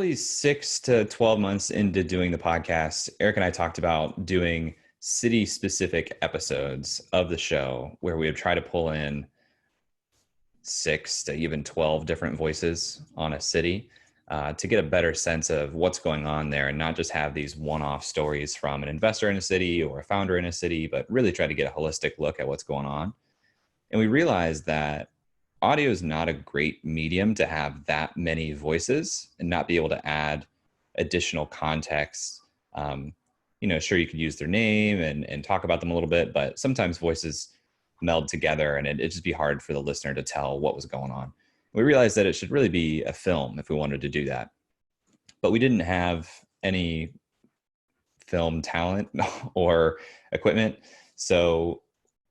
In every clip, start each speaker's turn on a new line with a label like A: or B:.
A: Probably 6 to 12 months into doing the podcast, Eric and I talked about doing city specific episodes of the show where we would try to pull in 6 to even 12 different voices on a city to get a better sense of what's going on there and not just have these one-off stories from an investor in a city or a founder in a city, but really try to get a holistic look at what's going on. And we realized that audio is not a great medium to have that many voices and not be able to add additional context. Sure, you could use their name and talk about them a little bit, but sometimes voices meld together and it'd just be hard for the listener to tell what was going on. We realized that it should really be a film if we wanted to do that. But we didn't have any film talent or equipment. So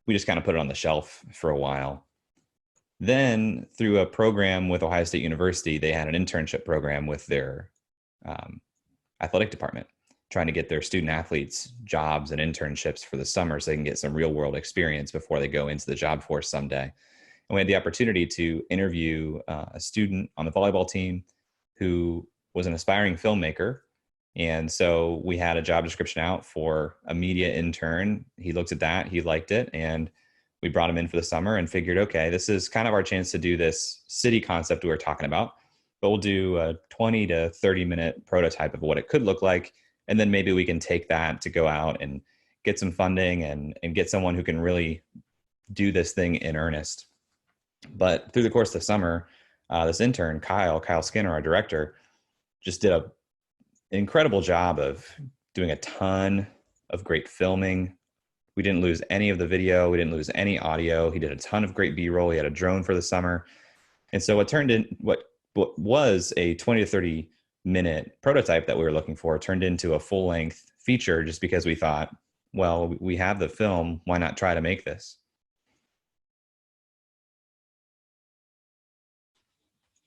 A: we just kind of put it on the shelf for a while. Then through a program with Ohio State University, they had an internship program with their athletic department, trying to get their student athletes jobs and internships for the summer so they can get some real world experience before they go into the job force someday. And we had the opportunity to interview a student on the volleyball team who was an aspiring filmmaker. And so we had a job description out for a media intern. He looked at that, he liked it, and we brought him in for the summer and figured, okay, this is kind of our chance to do this city concept we were talking about, but we'll do a 20 to 30 minute prototype of what it could look like. And then maybe we can take that to go out and get some funding and get someone who can really do this thing in earnest. But through the course of the summer, this intern, Kyle Skinner, our director, just did an incredible job of doing a ton of great filming. We didn't lose any of the video. We didn't lose any audio. He did a ton of great B-roll. He had a drone for the summer. And so what was a 20 to 30 minute prototype that we were looking for turned into a full length feature just because we thought, well, we have the film. Why not try to make this?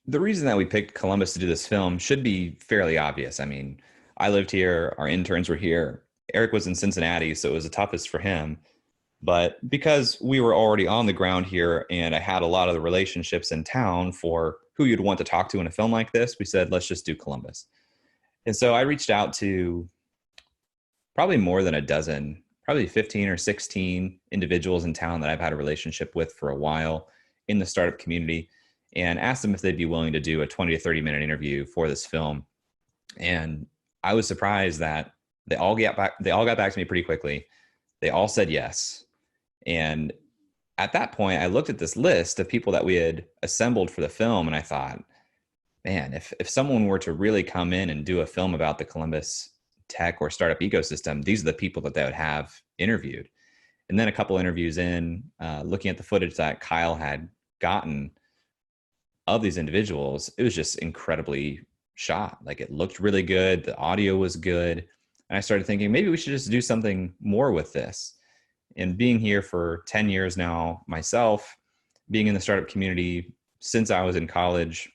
A: The reason that we picked Columbus to do this film should be fairly obvious. I mean, I lived here. Our interns were here. Eric was in Cincinnati, so it was the toughest for him. But because we were already on the ground here and I had a lot of the relationships in town for who you'd want to talk to in a film like this, we said, let's just do Columbus. And so I reached out to probably more than a dozen, probably 15 or 16 individuals in town that I've had a relationship with for a while in the startup community and asked them if they'd be willing to do a 20 to 30 minute interview for this film. And I was surprised that they all got back to me pretty quickly. They all said yes. And at that point, I looked at this list of people that we had assembled for the film, and I thought, man, if someone were to really come in and do a film about the Columbus tech or startup ecosystem, these are the people that they would have interviewed. And then a couple interviews in, looking at the footage that Kyle had gotten of these individuals, it was just incredibly shot. Like, it looked really good. The audio was good. And I started thinking, maybe we should just do something more with this. And being here for 10 years now myself, being in the startup community since I was in college,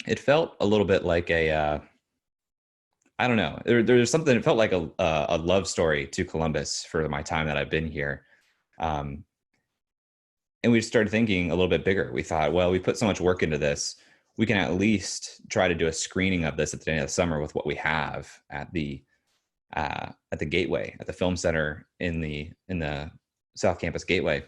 A: it felt a little bit like I don't know. There's something, it felt like a love story to Columbus for my time that I've been here. And we started thinking a little bit bigger. We thought, well, we put so much work into this, we can at least try to do a screening of this at the end of the summer with what we have at the Gateway, at the film center in the South Campus Gateway.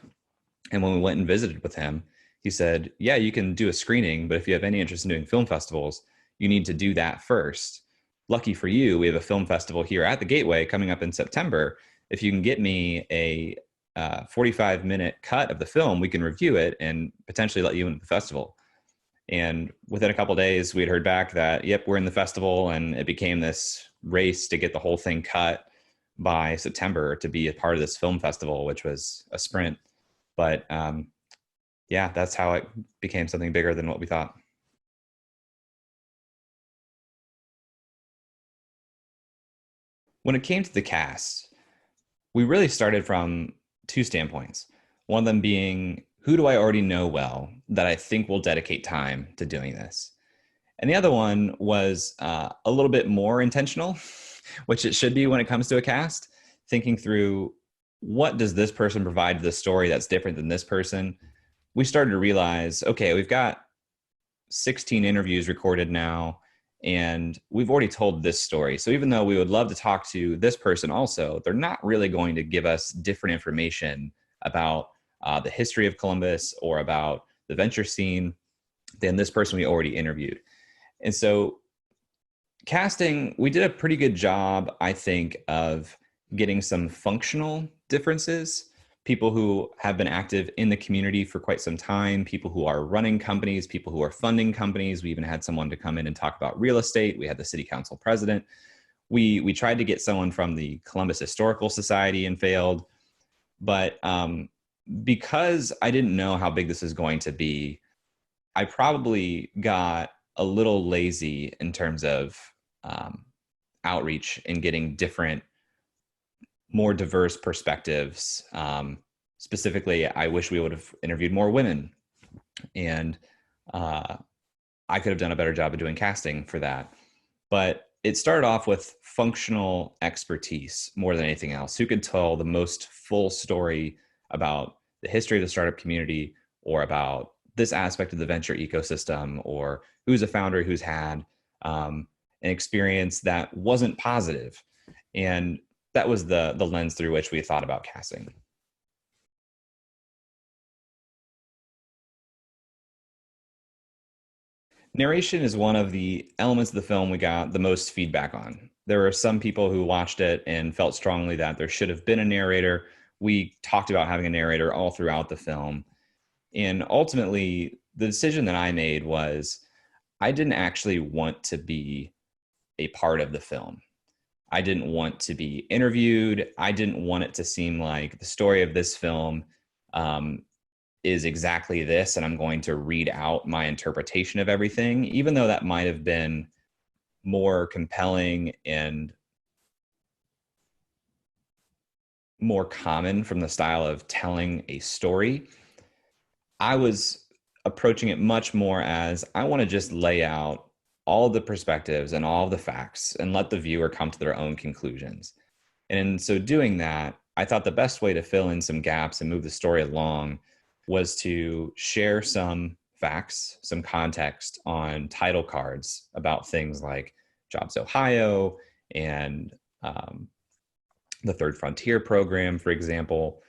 A: And when we went and visited with him, he said, yeah, you can do a screening, but if you have any interest in doing film festivals, you need to do that first. Lucky for you, we have a film festival here at the Gateway coming up in September. If you can get me a 45-minute cut of the film, we can review it and potentially let you into the festival. And within a couple of days, we had heard back that, yep, we're in the festival, and it became this race to get the whole thing cut by September to be a part of this film festival, which was a sprint. But yeah, that's how it became something bigger than what we thought. When it came to the cast, we really started from two standpoints. One of them being, who do I already know well that I think will dedicate time to doing this? And the other one was a little bit more intentional, which it should be when it comes to a cast, thinking through, what does this person provide to the story that's different than this person? We started to realize, okay, we've got 16 interviews recorded now, And we've already told this story. So even though we would love to talk to this person also, they're not really going to give us different information about the history of Columbus or about the venture scene than this person we already interviewed. And so casting, we did a pretty good job, I think, of getting some functional differences. People who have been active in the community for quite some time, people who are running companies, people who are funding companies. We even had someone to come in and talk about real estate. We had the city council president. We tried to get someone from the Columbus Historical Society and failed. But because I didn't know how big this is going to be, I probably got a little lazy in terms of outreach and getting different, more diverse perspectives. Specifically, I wish we would have interviewed more women, and I could have done a better job of doing casting for that. But it started off with functional expertise more than anything else. Who could tell the most full story about the history of the startup community, or about this aspect of the venture ecosystem, or who's a founder who's had an experience that wasn't positive. And that was the lens through which we thought about casting. Narration is one of the elements of the film we got the most feedback on. There were some people who watched it and felt strongly that there should have been a narrator. We talked about having a narrator all throughout the film. And ultimately, the decision that I made was I didn't actually want to be a part of the film. I didn't want to be interviewed. I didn't want it to seem like the story of this film is exactly this, and I'm going to read out my interpretation of everything, even though that might have been more compelling and more common from the style of telling a story. I was approaching it much more as I want to just lay out all the perspectives and all the facts and let the viewer come to their own conclusions. And in so doing that, I thought the best way to fill in some gaps and move the story along was to share some facts, some context on title cards about things like Jobs Ohio and the Third Frontier program, for example.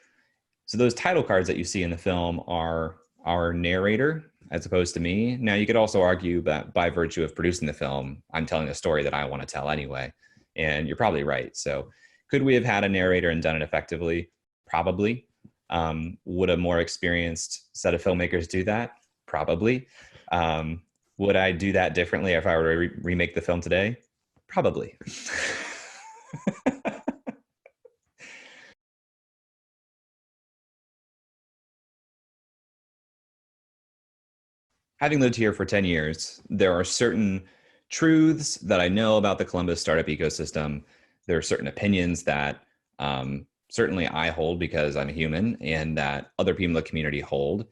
A: So those title cards that you see in the film are our narrator as opposed to me. Now, you could also argue that by virtue of producing the film, I'm telling a story that I want to tell anyway. And you're probably right. So could we have had a narrator and done it effectively? Probably. Would a more experienced set of filmmakers do that? Probably. Would I do that differently if I were to remake the film today? Probably. Having lived here for 10 years, there are certain truths that I know about the Columbus startup ecosystem. There are certain opinions that certainly I hold because I'm a human, and that other people in the community hold.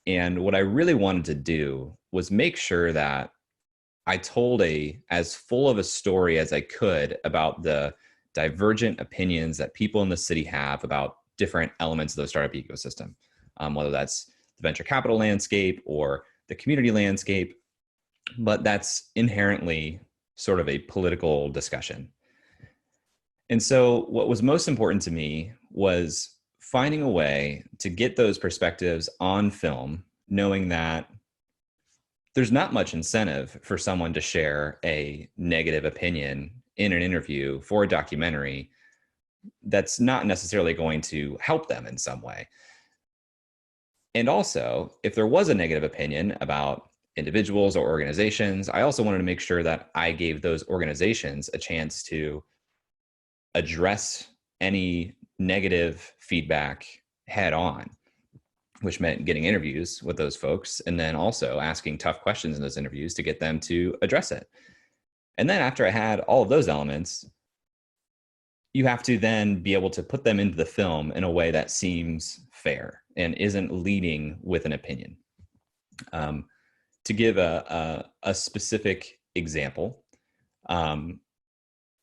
A: And what I really wanted to do was make sure that I told as full of a story as I could about the divergent opinions that people in the city have about different elements of the startup ecosystem, whether that's the venture capital landscape or the community landscape, but that's inherently sort of a political discussion. And so what was most important to me was finding a way to get those perspectives on film, knowing that there's not much incentive for someone to share a negative opinion in an interview for a documentary that's not necessarily going to help them in some way. And also, if there was a negative opinion about individuals or organizations, I also wanted to make sure that I gave those organizations a chance to address any negative feedback head on, which meant getting interviews with those folks and then also asking tough questions in those interviews to get them to address it. And then after I had all of those elements, you have to then be able to put them into the film in a way that seems fair and isn't leading with an opinion. To give a specific example, in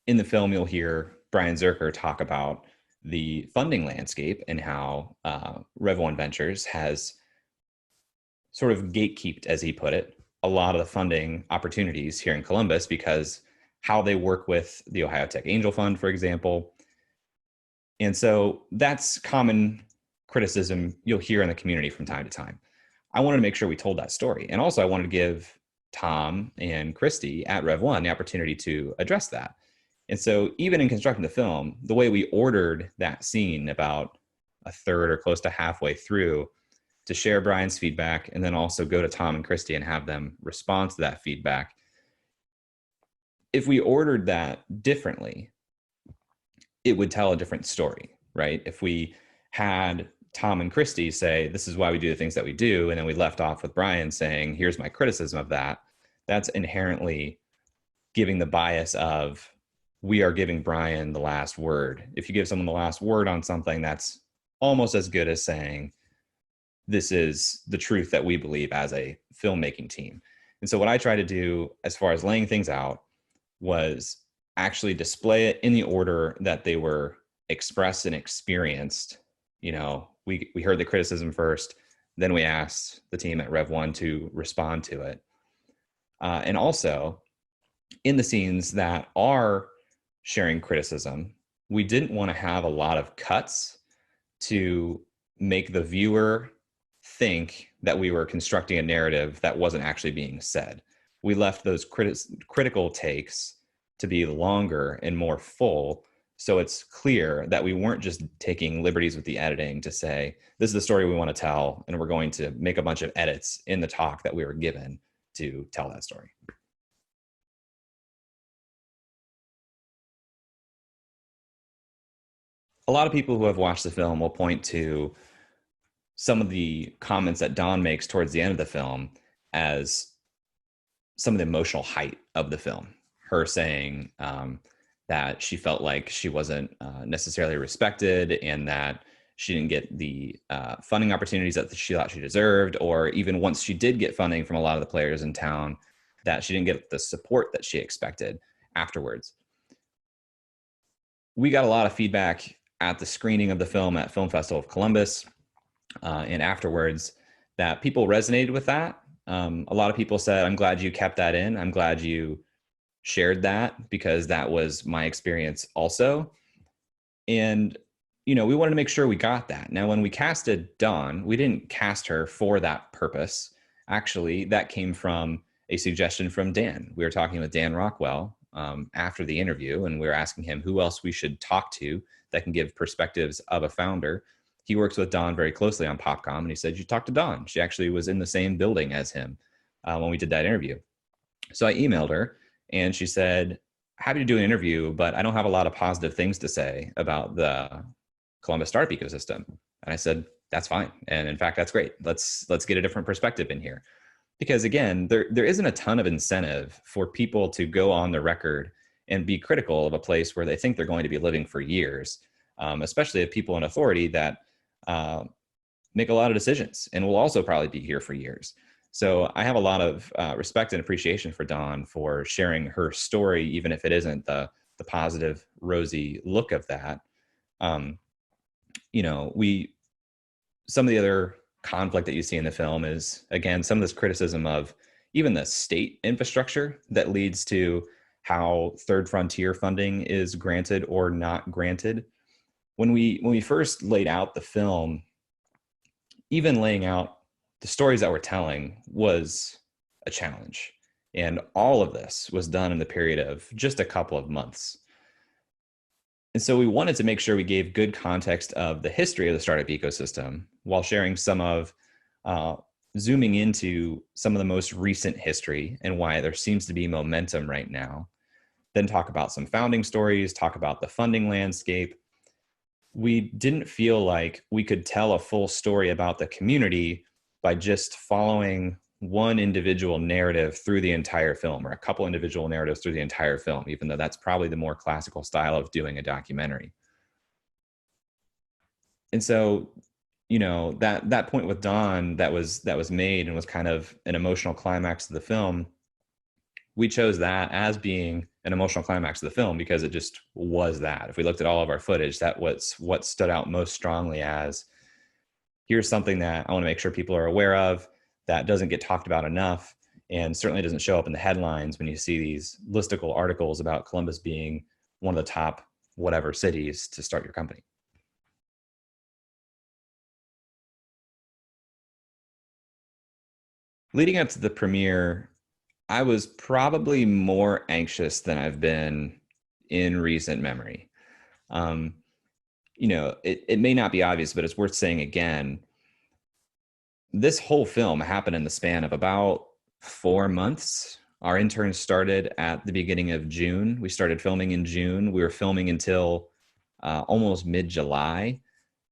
A: the film, you'll hear Brian Zerker talk about the funding landscape and how Rev One Ventures has sort of gatekeeped, as he put it, a lot of the funding opportunities here in Columbus because how they work with the Ohio Tech Angel Fund, for example. And so that's common criticism you'll hear in the community from time to time. I wanted to make sure we told that story. And also I wanted to give Tom and Christy at Rev One the opportunity to address that. And so even in constructing the film, the way we ordered that scene about a third or close to halfway through to share Brian's feedback and then also go to Tom and Christy and have them respond to that feedback. If we ordered that differently, it would tell a different story, right? If we had Tom and Christy say, this is why we do the things that we do, and then we left off with Brian saying, here's my criticism of that, that's inherently giving the bias of, we are giving Brian the last word. If you give someone the last word on something, that's almost as good as saying, this is the truth that we believe as a filmmaking team. And so what I try to do as far as laying things out was actually display it in the order that they were expressed and experienced. You know, we heard the criticism first, then we asked the team at Rev One to respond to it. And also in the scenes that are sharing criticism, we didn't want to have a lot of cuts to make the viewer think that we were constructing a narrative that wasn't actually being said. We left those critical takes to be longer and more full, so it's clear that we weren't just taking liberties with the editing to say, this is the story we want to tell, and we're going to make a bunch of edits in the talk that we were given to tell that story. A lot of people who have watched the film will point to some of the comments that Dawn makes towards the end of the film as some of the emotional height of the film. Her saying that she felt like she wasn't necessarily respected and that she didn't get the funding opportunities that she thought she deserved, or even once she did get funding from a lot of the players in town, that she didn't get the support that she expected afterwards. We got a lot of feedback at the screening of the film at Film Festival of Columbus and afterwards that people resonated with that. A lot of people said, I'm glad you kept that in. I'm glad you shared that because that was my experience also. And, you know, we wanted to make sure we got that. Now, when we casted Dawn, we didn't cast her for that purpose. Actually, that came from a suggestion from Dan. We were talking with Dan Rockwell after the interview, and we were asking him who else we should talk to that can give perspectives of a founder. He works with Dawn very closely on PopCom, and he said, you talk to Dawn. She actually was in the same building as him when we did that interview. So I emailed her, and she said, happy to do an interview, but I don't have a lot of positive things to say about the Columbus startup ecosystem. And I said, that's fine. And in fact, that's great. Let's get a different perspective in here. Because again, there isn't a ton of incentive for people to go on the record and be critical of a place where they think they're going to be living for years, especially if people in authority that make a lot of decisions and will also probably be here for years. So I have a lot of respect and appreciation for Dawn for sharing her story, even if it isn't the positive, rosy look of that. You know, some of the other conflict that you see in the film is, again, some of this criticism of even the state infrastructure that leads to how third frontier funding is granted or not granted. When we first laid out the film, even laying out the stories that we're telling was a challenge. And all of this was done in the period of just a couple of months. And so we wanted to make sure we gave good context of the history of the startup ecosystem while sharing some of, zooming into some of the most recent history and why there seems to be momentum right now. Then talk about some founding stories, talk about the funding landscape. We didn't feel like we could tell a full story about the community by just following one individual narrative through the entire film, or a couple individual narratives through the entire film, even though that's probably the more classical style of doing a documentary. And so, you know, that point with Dawn that was made and was kind of an emotional climax of the film, we chose that as being an emotional climax of the film because it just was that. If we looked at all of our footage, that was what stood out most strongly as, here's something that I want to make sure people are aware of that doesn't get talked about enough. and certainly doesn't show up in the headlines when you see these listicle articles about Columbus being one of the top whatever cities to start your company. Leading up to the premiere, I was probably more anxious than I've been in recent memory. Um, it may not be obvious, but it's worth saying again. This whole film happened in the span of about 4 months. Our intern started at the beginning of June. We started filming in June. We were filming until almost mid-July.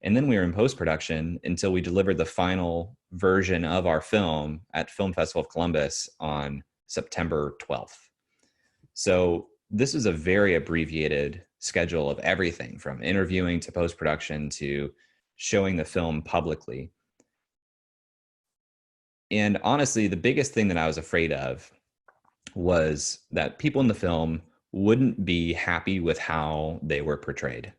A: And then we were in post-production until we delivered the final version of our film at Film Festival of Columbus on September 12th. So this is a very abbreviated schedule of everything from interviewing to post-production to showing the film publicly. And honestly, the biggest thing that I was afraid of was that people in the film wouldn't be happy with how they were portrayed.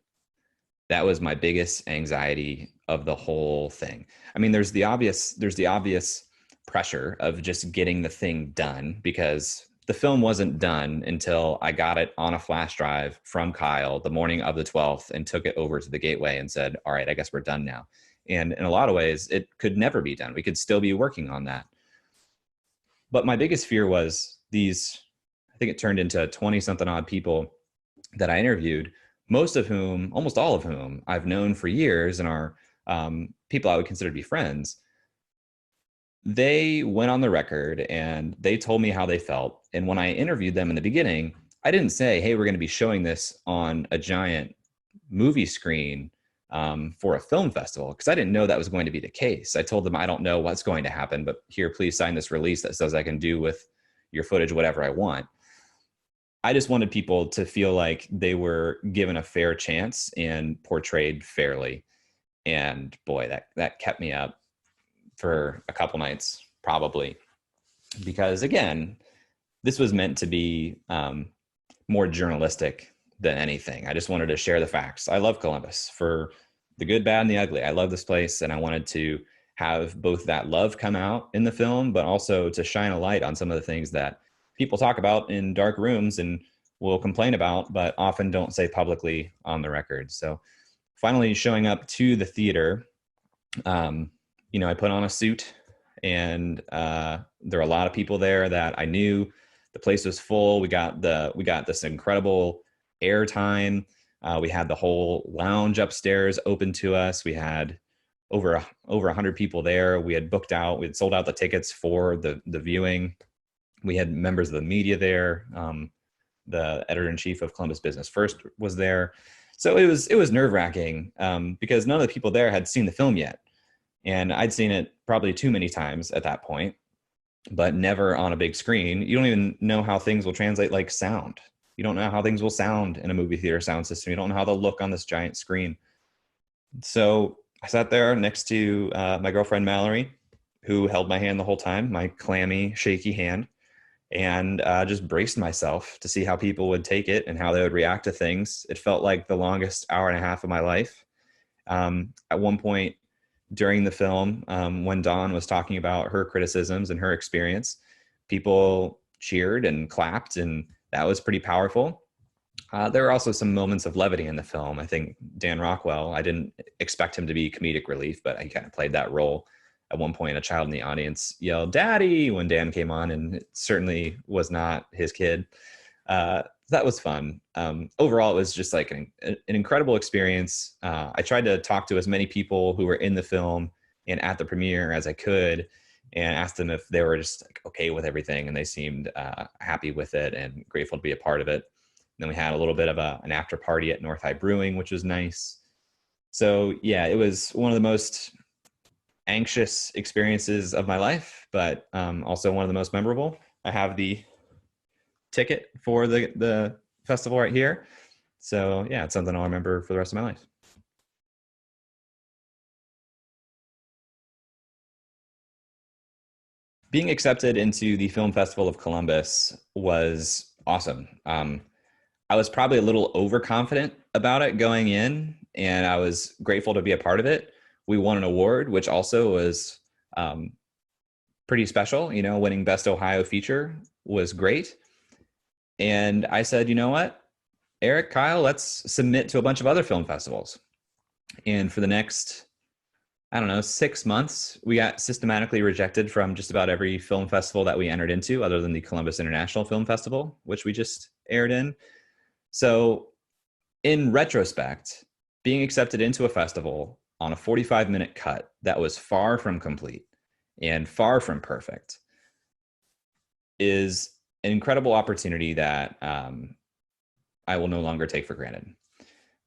A: That was my biggest anxiety of the whole thing. I mean, there's the obvious pressure of just getting the thing done, because the film wasn't done until I got it on a flash drive from Kyle the morning of the 12th and took it over to the gateway and said, all right, I guess we're done now. And in a lot of ways, it could never be done. We could still be working on that. But my biggest fear was these, I think it turned into 20 something odd people that I interviewed, most of whom, almost all of whom I've known for years and are people I would consider to be friends. They went on the record and they told me how they felt. And when I interviewed them in the beginning, I didn't say, hey, we're going to be showing this on a giant movie screen for a film festival, because I didn't know that was going to be the case. I told them, I don't know what's going to happen, but here, please sign this release that says I can do with your footage whatever I want. I just wanted people to feel like they were given a fair chance and portrayed fairly. And boy, that kept me up for a couple nights, probably, because again, this was meant to be more journalistic than anything. I just wanted to share the facts. I love Columbus for the good, bad, and the ugly. I love this place, and I wanted to have both that love come out in the film, but also to shine a light on some of the things that people talk about in dark rooms and will complain about, but often don't say publicly on the record. So finally showing up to the theater, I put on a suit, and there were a lot of people there that I knew. The place was full. We got this incredible airtime. We had the whole lounge upstairs open to us. We had over 100 people there. We had sold out the tickets for the viewing. We had members of the media there. The editor-in-chief of Columbus Business First was there. So it was nerve-wracking because none of the people there had seen the film yet. And I'd seen it probably too many times at that point, but never on a big screen. You don't even know how things will translate, like sound. You don't know how things will sound in a movie theater sound system. You don't know how they'll look on this giant screen. So I sat there next to my girlfriend, Mallory, who held my hand the whole time, my clammy, shaky hand, and just braced myself to see how people would take it and how they would react to things. It felt like the longest hour and a half of my life. At one point during the film, when Dawn was talking about her criticisms and her experience, people cheered and clapped, and that was pretty powerful. There were also some moments of levity in the film. I think Dan Rockwell, I didn't expect him to be comedic relief, but he kind of played that role. At one point, a child in the audience yelled, "Daddy," when Dan came on, and it certainly was not his kid. That was fun. Overall, it was just like an incredible experience. I tried to talk to as many people who were in the film and at the premiere as I could, and asked them if they were just like okay with everything, and they seemed happy with it and grateful to be a part of it. And then we had a little bit of an after party at North High Brewing, which was nice. So yeah, it was one of the most anxious experiences of my life, but also one of the most memorable. I have the ticket for the festival right here. So yeah, it's something I'll remember for the rest of my life. Being accepted into the Film Festival of Columbus was awesome. I was probably a little overconfident about it going in, and I was grateful to be a part of it. We won an award, which also was pretty special. You know, winning Best Ohio Feature was great. And I said, you know what, Eric, Kyle, let's submit to a bunch of other film festivals. And for the next, I don't know, 6 months, we got systematically rejected from just about every film festival that we entered into, other than the Columbus International Film Festival, which we just aired in. So, in retrospect, being accepted into a festival on a 45-minute cut that was far from complete and far from perfect is an incredible opportunity that I will no longer take for granted.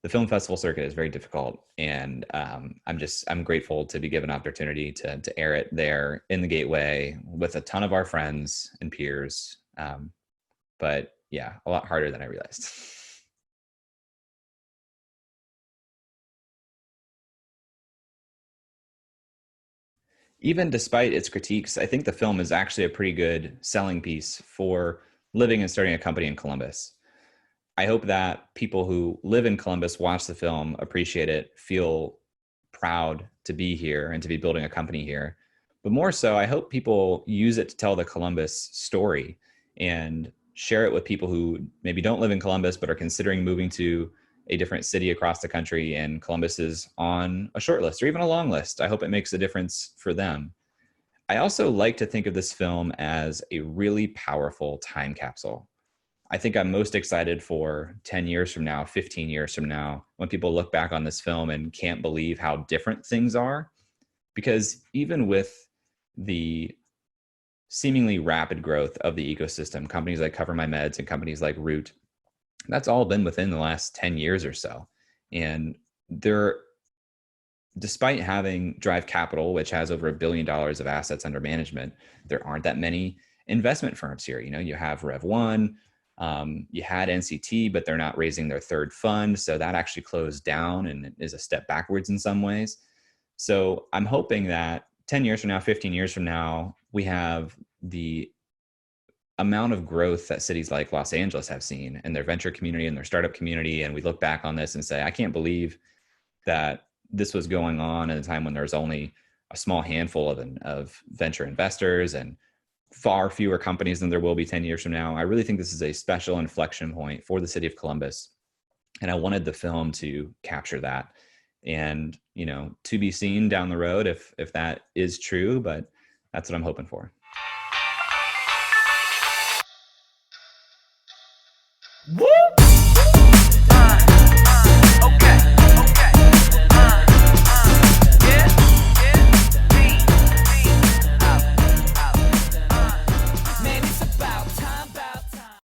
A: The film festival circuit is very difficult, and I'm grateful to be given an opportunity to air it there in the Gateway with a ton of our friends and peers. But yeah, a lot harder than I realized. Even despite its critiques, I think the film is actually a pretty good selling piece for living and starting a company in Columbus. I hope that people who live in Columbus watch the film, appreciate it, feel proud to be here and to be building a company here. But more so, I hope people use it to tell the Columbus story and share it with people who maybe don't live in Columbus but are considering moving to a different city across the country, and Columbus is on a short list or even a long list. I hope it makes a difference for them. I also like to think of this film as a really powerful time capsule. I think I'm most excited for 10 years from now, 15 years from now, when people look back on this film and can't believe how different things are. Because even with the seemingly rapid growth of the ecosystem, companies like Cover My Meds and companies like Root, that's all been within the last 10 years or so. And they're, despite having Drive Capital, which has over $1 billion of assets under management, there aren't that many investment firms here. You know, you have Rev One, you had NCT, but they're not raising their third fund. So that actually closed down and is a step backwards in some ways. So I'm hoping that 10 years from now, 15 years from now, we have the amount of growth that cities like Los Angeles have seen in their venture community and their startup community. And we look back on this and say, I can't believe that this was going on at a time when there's only a small handful of venture investors and far fewer companies than there will be 10 years from now. I really think this is a special inflection point for the city of Columbus. And I wanted the film to capture that. And, you know, to be seen down the road if that is true, but that's what I'm hoping for.
B: Woo!